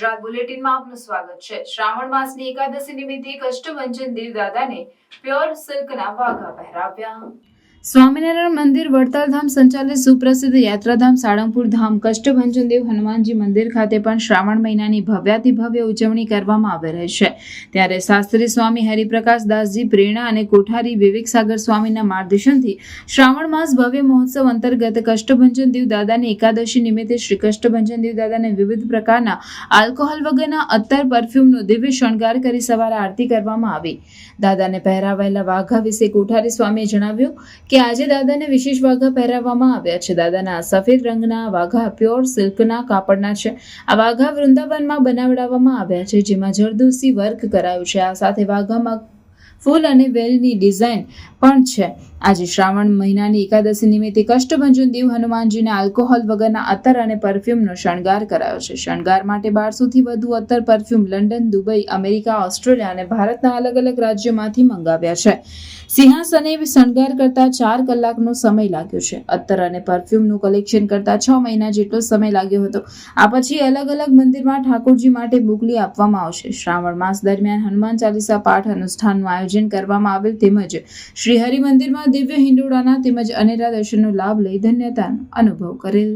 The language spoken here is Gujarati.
ગુજરાત બુલેટિનમાં આપનું સ્વાગત છે। શ્રાવણ માસની એકાદશી નિમિત્તે કષ્ટભંજન દેવદાદાને પ્યોર સિલ્કના વાઘા પહેરાવ્યા। સ્વામિનારાયણ મંદિર વડતાલધામ સંચાલિત સુપ્રસિદ્ધ યાત્રાધામ સાળંગપુર ધામ કષ્ટભંજન દેવ હનુમાનજી મંદિર ખાતે પણ શ્રાવણ મહિનાની ભવ્યાતિ ભવ્ય ઉજવણી કરવામાં આવી રહી છે। ત્યારે શાસ્ત્રી સ્વામી હરિપ્રકાશ દાસજી પ્રેરણા અને કોઠારી વિવેક સાગર સ્વામીના માર્ગદર્શનથી શ્રાવણ માસ ભવ્ય મહોત્સવ અંતર્ગત કષ્ટભંજન દેવ દાદાની એકાદશી નિમિત્તે શ્રી કષ્ટભંજન દેવ દાદાને વિવિધ પ્રકારના આલ્કોહોલ વગરના અત્તર પરફ્યુમનો દિવ્ય શણગાર કરી સવારે આરતી કરવામાં આવી। દાદાને પહેરાવાયેલા વાઘા વિશે કોઠારી સ્વામીએ જણાવ્યું કે આજે દાદાને વિશેષ વાઘા પહેરાવવામાં આવ્યા છે। દાદાના સફેદ રંગના વાઘા પ્યોર સિલ્કના કાપડના છે। આ વાઘા વૃંદાવનમાં બનાવડાવવામાં આવ્યા છે, જેમાં જરદોશી વર્ક કરાયું છે। આ સાથે વાઘામાં ફૂલ અને વેલની ડિઝાઇન પણ છે। આજે શ્રાવણ મહિનાની એકાદશી નિમિત્તે કષ્ટભંજન દેવ હનુમાનજીને આલ્કોહોલ વગરના અત્તર અને પરફ્યુમનો શણગાર કરાયો છે। શણગાર માટે 1200થી વધુ અત્તર perfume London, Dubai, America, Australia અને ભારતના અલગ અલગ રાજ્યોમાંથી મંગાવ્યા છે। સિંહાસને શણગાર કરતા 4 કલાકનો સમય લાગ્યો છે। અત્તર અને પરફ્યુમનું કલેક્શન કરતા 6 મહિના જેટલો સમય લાગ્યો હતો। આ પછી અલગ અલગ મંદિરમાં ઠાકોરજી માટે મોકલી આપવામાં આવશે। શ્રાવણ માસ દરમિયાન હનુમાન ચાલીસા પાઠ અનુષ્ઠાનનું આયોજન કરવામાં આવેલ તેમજ શ્રી હરિ મંદિરમાં દિવ્ય હિંડોળાના તેમજ અનેરા દર્શનનો લાભ લઈ ધન્યતાનો અનુભવ કરેલ।